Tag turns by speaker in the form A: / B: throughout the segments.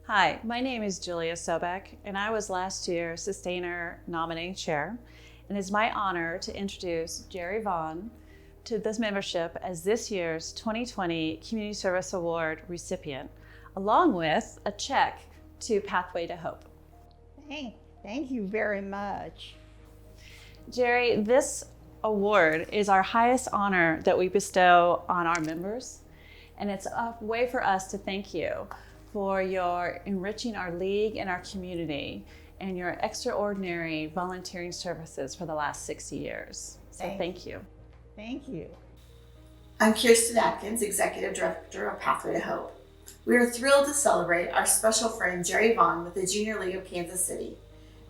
A: Hi, my name is Julia Sobek, and I was last year's Sustainer nominating chair. And it's my honor to introduce Jerry Vaughan to this membership as this year's 2020 Community Service Award recipient, along with a check to Pathway to Hope.
B: Thank you very much.
A: Jerry, this award is our highest honor that we bestow on our members, and it's a way for us to thank you for your enriching our league and our community and your extraordinary volunteering services for the last 60 years. So thank you.
B: Thank you.
C: I'm Kirsten Akins, Executive Director of Pathway to Hope. We are thrilled to celebrate our special friend Jerry Vaughan with the Junior League of Kansas City.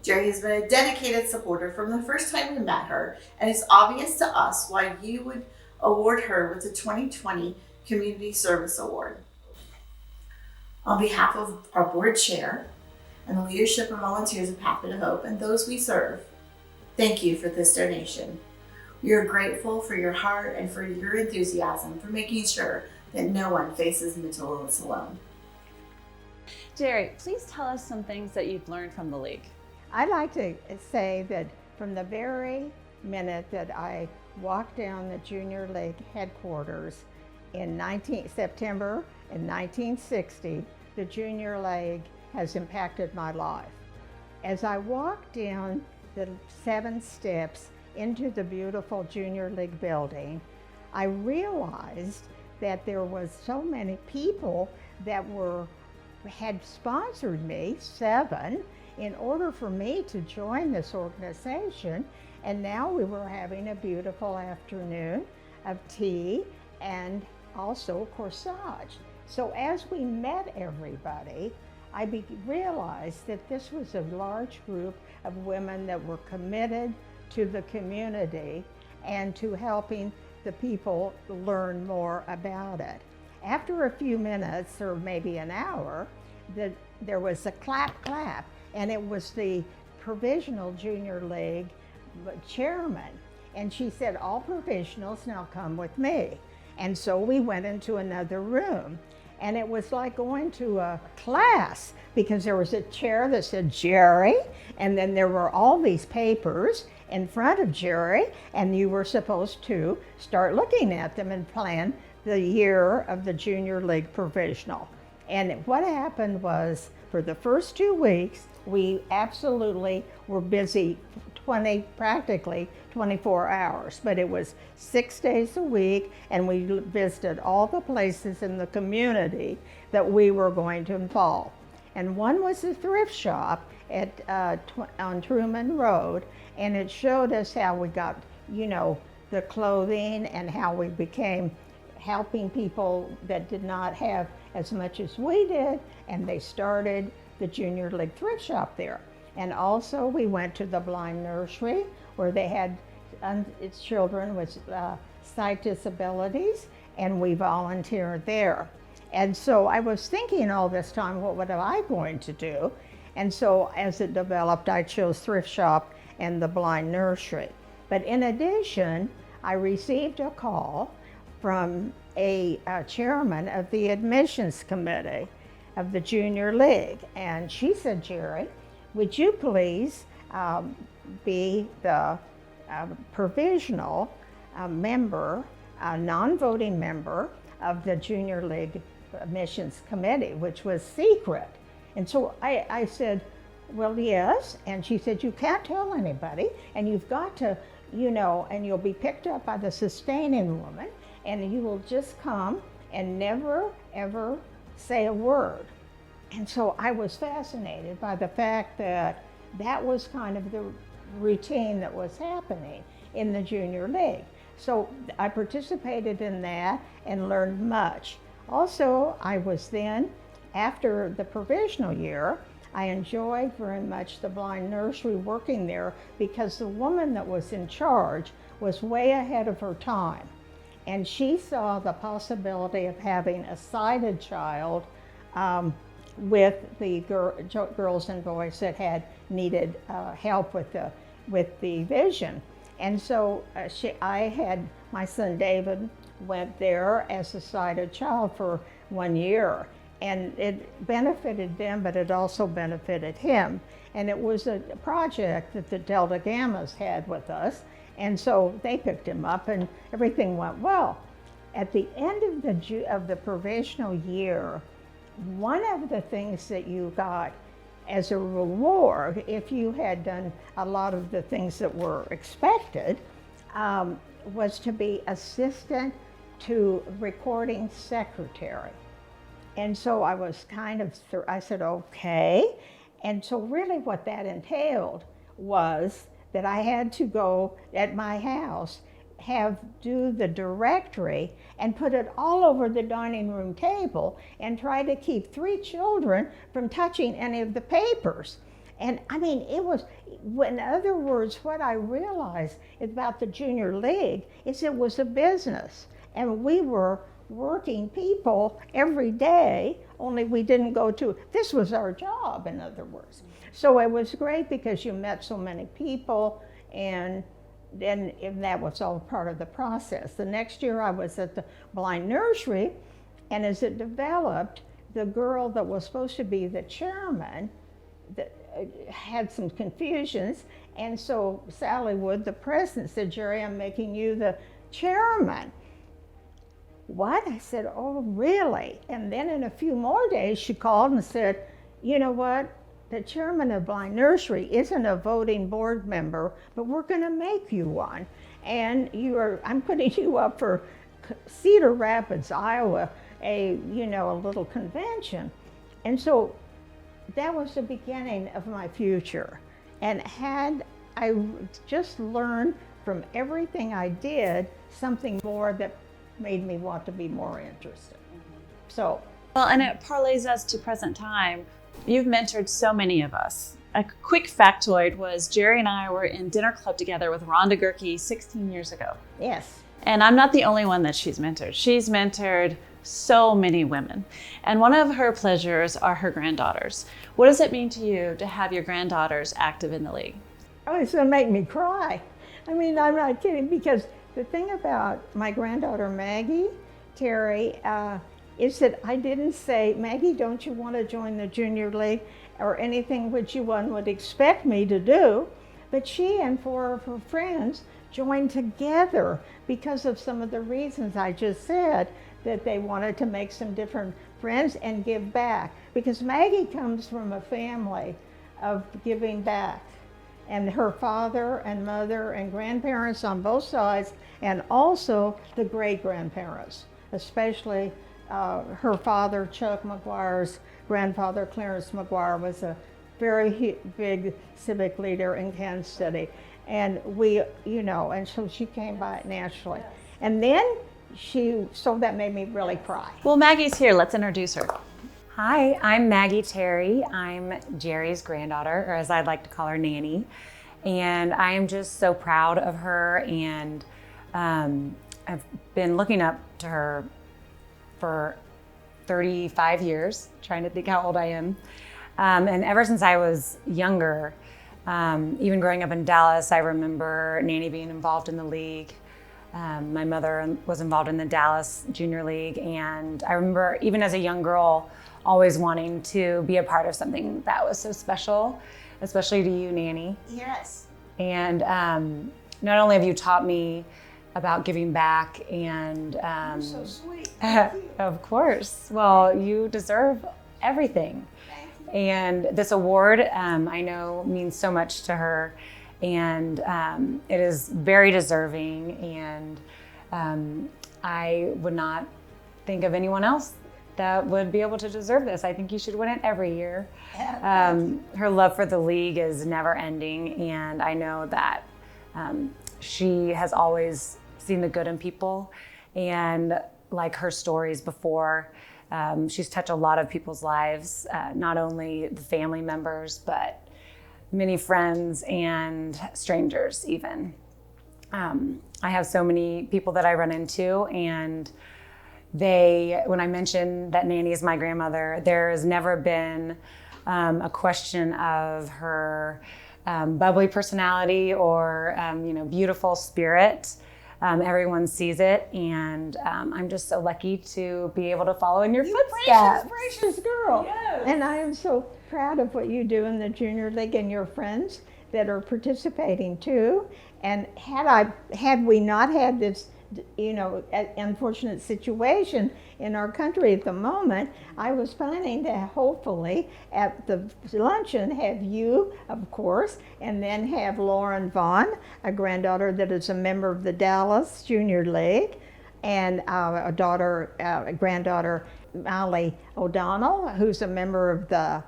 C: Jerry has been a dedicated supporter from the first time we met her, and it's obvious to us why you would award her with the 2020 Community Service Award. On behalf of our board chair and the leadership and volunteers of Pathway to Hope and those we serve, thank you for this donation. We are grateful for your heart and for your enthusiasm for making sure that no one faces mental illness alone.
A: Jerry, please tell us some things that you've learned from the league.
B: I'd like to say that from the very minute that I walked down the Junior League headquarters in September in 1960, the Junior League has impacted my life. As I walked down the 7 steps into the beautiful Junior League building, I realized that there was so many people that had sponsored me, 7, in order for me to join this organization. And now we were having a beautiful afternoon of tea and also corsage. So as we met everybody, I realized that this was a large group of women that were committed to the community and to helping the people learn more about it. After a few minutes, or maybe an hour, there was a clap, and it was the Provisional Junior League chairman. And she said, "All provisionals now come with me." And so we went into another room, and it was like going to a class, because there was a chair that said Jerry, and then there were all these papers in front of Jerry, and you were supposed to start looking at them and plan the year of the Junior League Provisional. And what happened was, for the first 2 weeks, we absolutely were busy practically 24 hours, but it was 6 days a week, and we visited all the places in the community that we were going to involve. And one was a thrift shop on Truman Road, and it showed us how we got, the clothing, and how we became helping people that did not have as much as we did, and they started the Junior League thrift shop there. And also we went to the blind nursery, where they had children with sight disabilities, and we volunteered there. And so I was thinking all this time, what was I going to do? And so as it developed, I chose thrift shop and the blind nursery. But in addition, I received a call from a chairman of the admissions committee of the Junior League. And she said, "Jerry, would you please be the provisional member, non-voting member of the Junior League Admissions Committee," which was secret. And so I said, "Well, yes." And she said, "You can't tell anybody, and you've got to, and you'll be picked up by the sustaining woman, and you will just come and never, ever say a word." And so I was fascinated by the fact that that was kind of the routine that was happening in the Junior League. So I participated in that and learned much. Also, I was then, after the provisional year, I enjoyed very much the blind nursery working there, because the woman that was in charge was way ahead of her time. And she saw the possibility of having a sighted child with the girls and boys that had needed help with the vision. And so my son David went there as a sighted child for 1 year. And it benefited them, but it also benefited him. And it was a project that the Delta Gammas had with us. And so they picked him up and everything went well. At the end of the probational year, one of the things that you got as a reward, if you had done a lot of the things that were expected, was to be assistant to recording secretary. And so I was I said, okay. And so really what that entailed was that I had to go at my house, do the directory and put it all over the dining room table and try to keep 3 children from touching any of the papers. And I mean, in other words, what I realized about the Junior League is it was a business. And we were working people every day, only we didn't this was our job, in other words. So it was great because you met so many people, and that was all part of the process. The next year I was at the blind nursery, and as it developed, the girl that was supposed to be the chairman had some confusions, and so Sally Wood, the president, said, Jerry, I'm making you the chairman. What? I said, oh, really? And then in a few more days, she called and said, you know what? The chairman of Blind Nursery isn't a voting board member, but we're going to make you one. And I'm putting you up for Cedar Rapids, Iowa, a little convention. And so that was the beginning of my future. And had I just learned from everything I did something more that made me want to be more interested. So.
A: Well, and it parlays us to present time. You've mentored so many of us. A quick factoid was Jerry and I were in dinner club together with Rhonda Gerke 16 years ago.
B: Yes.
A: And I'm not the only one that she's mentored. She's mentored so many women. And one of her pleasures are her granddaughters. What does it mean to you to have your granddaughters active in the league?
B: Oh, it's going to make me cry. I mean, I'm not kidding, because the thing about my granddaughter, Maggie Terry, is that I didn't say, Maggie, don't you want to join the Junior League or anything which one would expect me to do? But she and 4 of her friends joined together because of some of the reasons I just said, that they wanted to make some different friends and give back. Because Maggie comes from a family of giving back. And her father and mother and grandparents on both sides, and also the great-grandparents, especially her father, Chuck McGuire's grandfather, Clarence McGuire, was a very big civic leader in Kansas City. And and so she came by it naturally. And then so that made me really cry.
A: Well, Maggie's here. Let's introduce her.
D: Hi, I'm Maggie Terry. I'm Jerry's granddaughter, or as I'd like to call her, Nanny. And I am just so proud of her, and I've been looking up to her for 35 years, trying to think how old I am. And ever since I was younger, even growing up in Dallas, I remember Nanny being involved in the league. My mother was involved in the Dallas Junior League, and I remember even as a young girl always wanting to be a part of something that was so special, especially to you, Nanny.
C: Yes.
D: And not only have you taught me about giving back and
C: You're so sweet.
D: of course, well, you deserve everything.
C: Thank you.
D: And this award, I know, means so much to her, and it is very deserving, and I would not think of anyone else that would be able to deserve this. I think you should win it every year. Her love for the league is never ending, and I know that she has always seen the good in people, and like her stories before, she's touched a lot of people's lives, not only the family members, but many friends and strangers even. I have so many people that I run into, and when I mention that Nanny is my grandmother, there has never been a question of her bubbly personality or beautiful spirit. everyone sees it, and I'm just so lucky to be able to follow in your footsteps.
B: Precious girl.
A: Yes.
B: And I am so proud of what you do in the Junior League and your friends that are participating too. And had we not had this, unfortunate situation in our country at the moment, I was planning to hopefully at the luncheon have you, of course, and then have Lauren Vaughn, a granddaughter that is a member of the Dallas Junior League, and a granddaughter, Molly O'Donnell, who's a member of the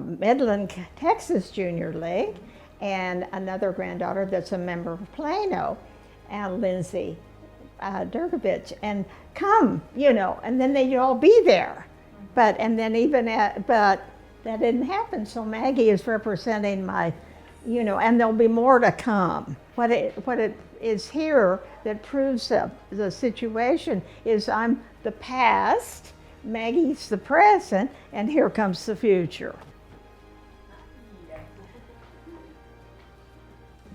B: Midland, Texas Junior League, and another granddaughter that's a member of Plano, Lindsay Durkovich, and come, and then they'd all be there. But that didn't happen. So Maggie is representing my, and there'll be more to come. What it is here that proves the situation is I'm the past, Maggie's the present, and here comes the future.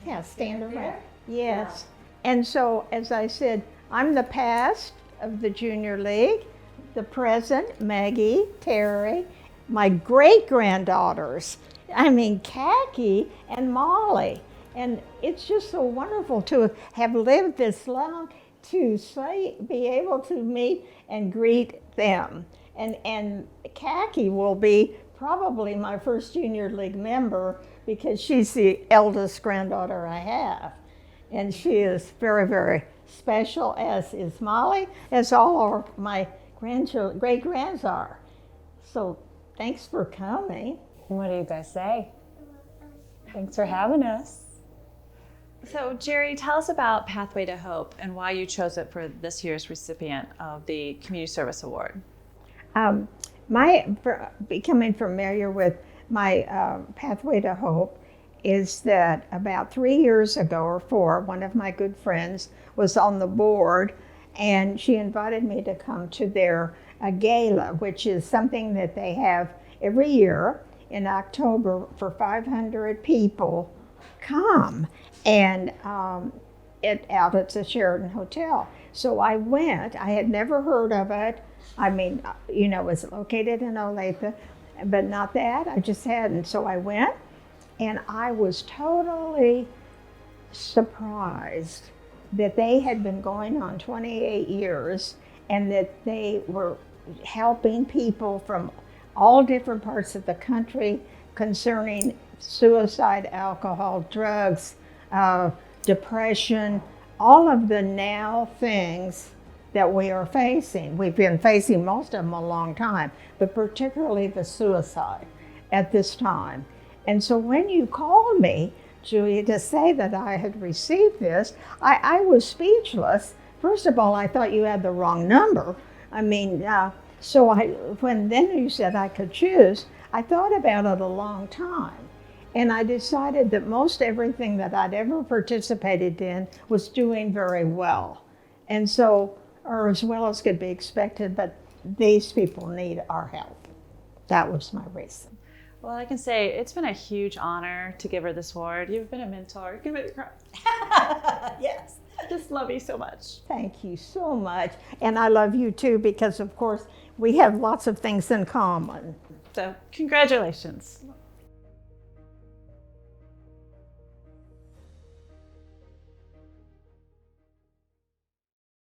B: Yeah, stand around. Yes. And so, as I said, I'm the past of the Junior League, the present, Maggie, Terry, my great-granddaughters, Khaki and Molly. And it's just so wonderful to have lived this long to be able to meet and greet them. And Khaki will be probably my first Junior League member because she's the eldest granddaughter I have. And she is very, very special, as is Molly, as all of my great-grands are. So thanks for coming.
D: What do you guys say? Thanks for having us.
A: So Jerry, tell us about Pathway to Hope and why you chose it for this year's recipient of the Community Service Award.
B: Becoming familiar with my Pathway to Hope is that about 3 years ago or 4, one of my good friends was on the board, and she invited me to come to their gala, which is something that they have every year in October for 500 people come, and out at the Sheraton Hotel. So I went. I had never heard of it. It's located in Olathe, but not that. I just hadn't. So I went. And I was totally surprised that they had been going on 28 years and that they were helping people from all different parts of the country concerning suicide, alcohol, drugs, depression, all of the now things that we are facing. We've been facing most of them a long time, but particularly the suicide at this time. And so when you called me, Julia, to say that I had received this, I was speechless. First of all, I thought you had the wrong number. When then you said I could choose, I thought about it a long time. And I decided that most everything that I'd ever participated in was doing very well. And so, or as well as could be expected, but these people need our help. That was my reason.
A: Well, I can say it's been a huge honor to give her this award. You've been a mentor. Give me the cry.
B: Yes.
A: I just love you so much.
B: Thank you so much. And I love you too, because of course we have lots of things in common.
A: So congratulations.